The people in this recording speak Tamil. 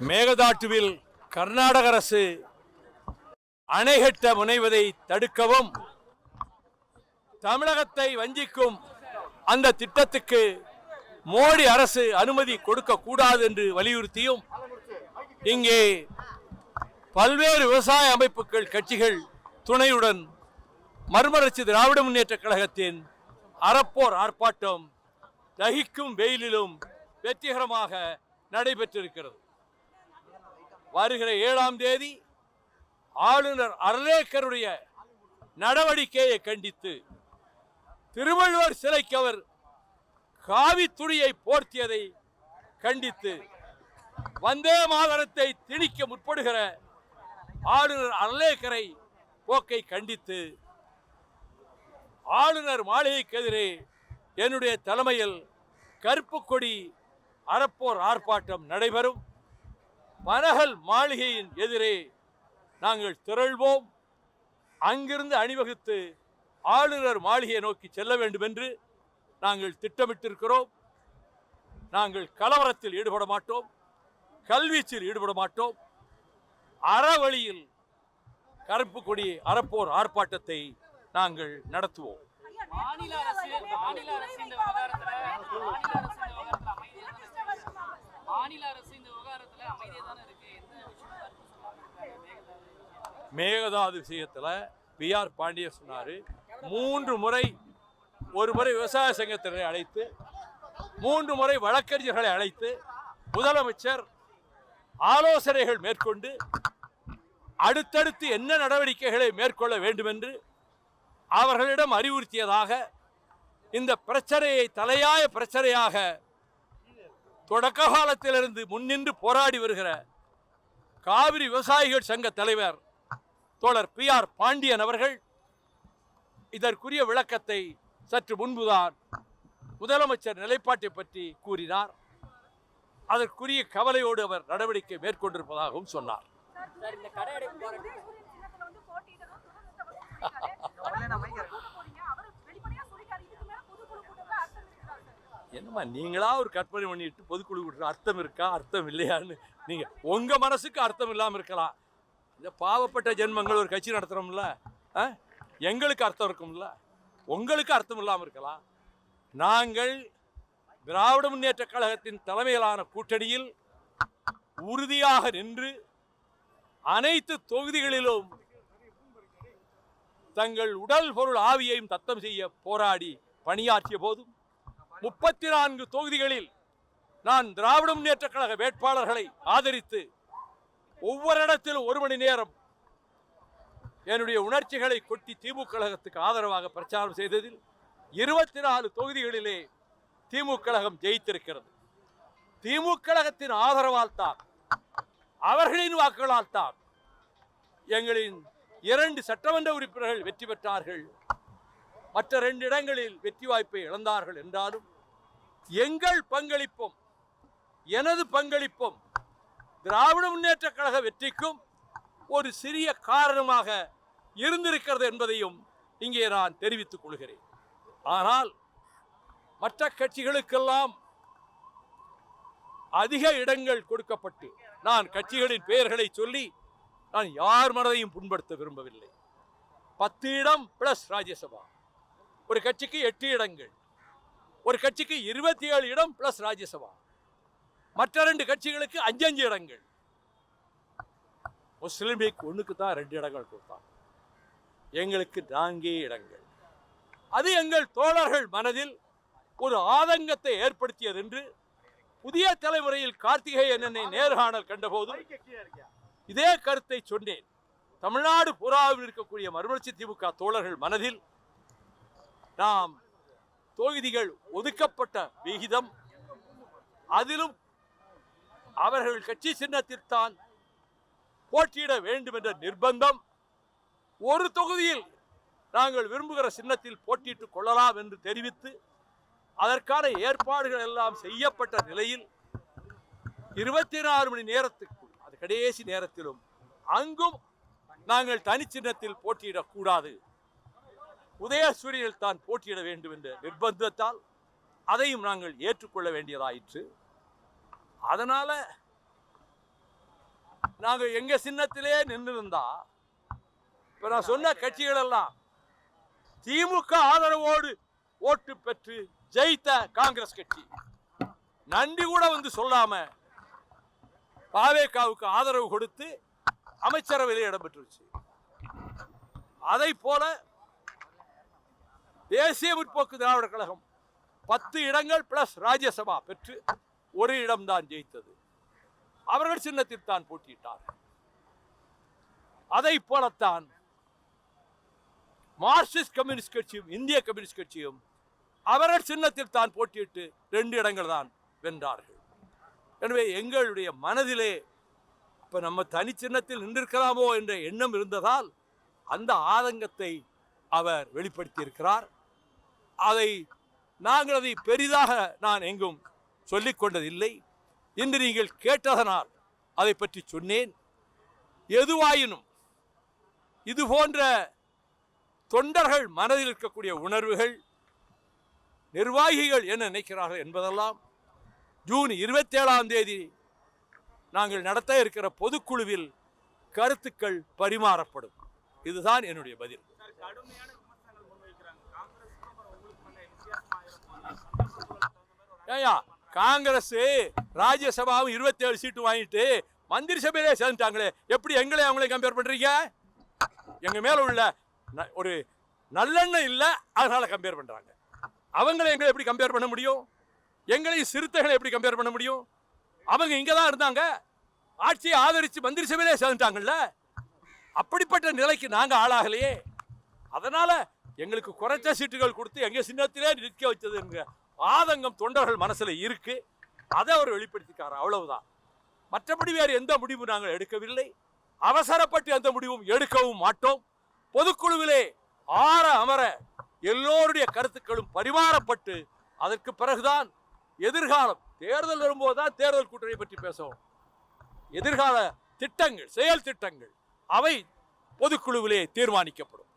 மேகதாட்டுவில் கர்நாடக அரசு அணை கட்ட முனைவதை தடுக்கவும், தமிழகத்தை வஞ்சிக்கும் அந்த திட்டத்துக்கு மோடி அரசு அனுமதி கொடுக்க கூடாது என்று வலியுறுத்தியும் இங்கே பல்வேறு விவசாய அமைப்புகள் கட்சிகள் துணையுடன் மறுமலர்ச்சி திராவிட முன்னேற்ற கழகத்தின் அறப்போர் ஆர்ப்பாட்டம் தகிக்கும் வெயிலிலும் வெற்றிகரமாக நடைபெற்றிருக்கிறது. வருகிற 7ஆம் தேதி ஆளுநர் அர்லேக்கருடைய நடவடிக்கையை கண்டித்து திருவள்ளுவர் சிலைக்கு அவர் காவி துணியை போர்த்தியதை கண்டித்து வந்தே மாதரத்தை திணிக்க முற்படுகிற ஆளுநர் அர்லேக்கரை போக்கை கண்டித்து ஆளுநர் மாளிகைக்கு எதிரே என்னுடைய தலைமையில் கருப்பு கொடி அறப்போர் ஆர்ப்பாட்டம் நடைபெறும். பனகல் மாளிகையின் எதிரே நாங்கள் திரள்வோம். அங்கிருந்து அணிவகுத்து ஆளுநர் மாளிகையை நோக்கி செல்ல வேண்டும் என்று நாங்கள் திட்டமிட்டிருக்கிறோம். நாங்கள் கலவரத்தில் ஈடுபட மாட்டோம், கல்வீச்சில் ஈடுபட மாட்டோம். அறவழியில் கருப்பு கொடி அறப்போர் ஆர்ப்பாட்டத்தை நாங்கள் நடத்துவோம். மேகதாது விஷயத்தில் பி.ஆர். பாண்டியன் சொன்னார், 3 முறை, ஒரு முறை விவசாய சங்கத்தினரை அழைத்து 3 முறை வழக்கறிஞர்களை அழைத்து முதலமைச்சர் ஆலோசனைகள் மேற்கொண்டு அடுத்தடுத்து என்ன நடவடிக்கைகளை மேற்கொள்ள வேண்டும் என்று அவர்களிடம் அறிவுறுத்தியதாக இந்த பிரச்சனையை தலையாய பிரச்சனையாக தொடக்க காலத்திலிருந்து முன்னின்று போராடி வருகிற காவிரி விவசாயிகள் சங்க தலைவர் தோழர் பி.ஆர். பாண்டியன் அவர்கள் இதற்குரிய விளக்கத்தை சற்று முன்புதான் முதலமைச்சர் நிலைப்பாட்டை பற்றி கூறினார். அதற்குரிய கவலையோடு அவர் நடவடிக்கை மேற்கொண்டிருப்பதாகவும் சொன்னார். என்னம்மா நீங்களா ஒரு கற்பனை பண்ணிட்டு பொதுக்குழு கூட்டுற அர்த்தம் இருக்கா அர்த்தம் இல்லையான்னு நீங்க உங்க மனசுக்கு அர்த்தம் இல்லாமல் இருக்கலாம். இந்த பாவப்பட்ட ஜென்மங்கள் ஒரு கட்சி நடத்துறோம்ல, எங்களுக்கு அர்த்தம் இருக்கும்ல, உங்களுக்கு அர்த்தம் இல்லாமல் இருக்கலாம். நாங்கள் திராவிட முன்னேற்ற கழகத்தின் தலைமையிலான கூட்டணியில் உறுதியாக நின்று அனைத்து தொகுதிகளிலும் தங்கள் உடல் பொருள் ஆவியையும் தத்தம் செய்ய போராடி பணியாற்றிய போதும் 34 தொகுதிகளில் நான் திராவிட முன்னேற்ற கழக வேட்பாளர்களை ஆதரித்து ஒவ்வொரு இடத்திலும் 1 மணி நேரம் என்னுடைய உணர்ச்சிகளை கொட்டி திமுக கழகத்துக்கு ஆதரவாக பிரச்சாரம் செய்ததில் 24 தொகுதிகளிலே திமுக கழகம் ஜெயித்திருக்கிறது. திமுக கழகத்தின் ஆதரவால் தான், அவர்களின் வாக்குகளால் தான் எங்களின் 2 சட்டமன்ற உறுப்பினர்கள் வெற்றி பெற்றார்கள். மற்ற 2 இடங்களில் வெற்றி வாய்ப்பை இழந்தார்கள் என்றாலும் எங்கள் பங்களிப்பும் எனது பங்களிப்பும் திராவிட முன்னேற்ற கழக வெற்றிக்கும் ஒரு சிறிய காரணமாக இருந்திருக்கிறது என்பதையும் இங்கே நான் தெரிவித்துக் கொள்கிறேன். ஆனால் மற்ற கட்சிகளுக்கெல்லாம் அதிக இடங்கள் கொடுக்கப்பட்டு, நான் கட்சிகளின் பெயர்களை சொல்லி நான் யார் மனதையும் புண்படுத்த விரும்பவில்லை. 10 இடம் பிளஸ் ராஜ்யசபா, ஒரு கட்சிக்கு 8 இடங்கள், ஒரு கட்சிக்கு 27 இடம் பிளஸ் ராஜ்யசபா, மற்ற 2 கட்சிகளுக்கு 5 இடங்கள். முஸ்லிம் லீக் ஒன்றுக்கு தான் 2 இடங்கள் கொடுத்தாங்க, எங்களுக்கு 4 இடங்கள். அது எங்கள் தோழர்கள் மனதில் ஒரு ஆதங்கத்தை ஏற்படுத்தியது என்று புதிய தலைமுறையில் கார்த்திகேயன் என்னை நேர்காணல் கண்டபோது இதே கருத்தை சொன்னேன். தமிழ்நாடு புறாவில் இருக்கக்கூடிய மறுமலர்ச்சி திமுக தோழர்கள் மனதில் நாம் தொகுதிகள் ஒதுக்கப்பட்ட விகிதம், அதிலும் அவர்கள் கட்சி சின்னத்தில் தான் போட்டியிட வேண்டும் என்ற நிர்பந்தம், ஒரு தொகுதியில் நாங்கள் விரும்புகிற சின்னத்தில் போட்டியிட்டுக் கொள்ளலாம் என்று தெரிவித்து அதற்கான ஏற்பாடுகள் எல்லாம் செய்யப்பட்ட நிலையில் 24 மணி நேரத்துக்குள், அது கடைசி நேரத்திலும் அங்கும் நாங்கள் தனி சின்னத்தில் போட்டியிடக்கூடாது, உதயசூரியனில் தான் போட்டியிட வேண்டும் என்ற நிர்பந்தத்தால் அதையும் நாங்கள் ஏற்றுக்கொள்ள வேண்டியதாயிற்று. அதனால நாங்க எங்க சின்னத்திலே நின்று இருந்தா இப்ப நான் சொன்ன கட்சிகள் எல்லாம் திமுக ஆதரவோடு ஓட்டு பெற்று ஜெயித்த காங்கிரஸ் கட்சி நன்றி கூட வந்து சொல்லாம பாவேகாவுக்கு ஆதரவு கொடுத்து அமைச்சரவையில் இடம்பெற்றுச்சு. அதை போல தேசிய முற்போக்கு திராவிட கழகம் 10 இடங்கள் பிளஸ் ராஜ்யசபா பெற்று ஒரு இடம்தான் ஜெயித்தது. அவர்கள் சின்னத்தில் தான் போட்டியிட்டார். அதை போலத்தான் மார்க்சிஸ்ட் கம்யூனிஸ்ட் கட்சியும் இந்திய கம்யூனிஸ்ட் கட்சியும் அவர்கள் சின்னத்தில் தான் போட்டியிட்டு 2 இடங்கள் தான் வென்றார்கள். எனவே எங்களுடைய மனதிலே இப்ப நம்ம தனி சின்னத்தில் நின்றிருக்கலாமோ என்ற எண்ணம் இருந்ததால் அந்த ஆதங்கத்தை அவர் வெளிப்படுத்தி இருக்கிறார். நாங்கள் அதை பெரிதாக நான் எங்கும் சொல்லிக் கொண்டதில்லை. இன்று நீங்கள் கேட்டதனால் அதை பற்றி சொன்னேன். எதுவாயினும் இது போன்ற தொண்டர்கள் மனதில் இருக்கக்கூடிய உணர்வுகள் நிர்வாகிகள் என்ன நினைக்கிறார்கள் என்பதெல்லாம் ஜூன் 27ஆம் தேதி நாங்கள் நடத்த இருக்கிற பொதுக்குழுவில் கருத்துக்கள் பரிமாறப்படும். இதுதான் என்னுடைய பதில். காங்கிரஸ் ராஜ்யசபாவும் 27 சீட்டு வாங்கிட்டு மந்திரி சபையிலே சேர்ந்துட்டாங்களே, எப்படி எங்களை அவங்களே கம்பேர் பண்றீங்க? எங்க மேல உள்ள ஒரு நல்லெண்ணம் இல்லை, அதனால கம்பேர் பண்றாங்க. அவங்களை எங்களை எப்படி கம்பேர் பண்ண முடியும்? எங்களையும் சிறுத்தைகளை எப்படி கம்பேர் பண்ண முடியும்? அவங்க இங்க தான் இருந்தாங்க, ஆட்சியை ஆதரிச்சு மந்திரி சபையிலே சேர்ந்துட்டாங்கல்ல. அப்படிப்பட்ட நிலைக்கு நாங்க ஆளாகலையே. அதனால எங்களுக்கு குறைச்ச சீட்டுகள் கொடுத்து எங்க சின்னத்திலே நிற்க வச்சதுங்க ஆதங்கம் தொண்டர்கள் மனசுல இருக்கு. அதை அவர் வெளிப்படுத்திக்காரு, அவ்வளவுதான். மற்றபடி வேறு எந்த முடிவும் நாங்கள் எடுக்கவில்லை. அவசரப்பட்டு எந்த முடிவும் எடுக்கவும் மாட்டோம். பொதுக்குழுவிலே ஆற அமர எல்லோருடைய கருத்துக்களும் பரிமாறப்பட்டு அதற்கு பிறகுதான் எதிர்காலம் தேர்தல் வரும்போதுதான் தேர்தல் கூட்டணி பற்றி பேசுவோம். எதிர்கால திட்டங்கள், செயல் திட்டங்கள் அவை பொதுக்குழுவிலே தீர்மானிக்கப்படும்.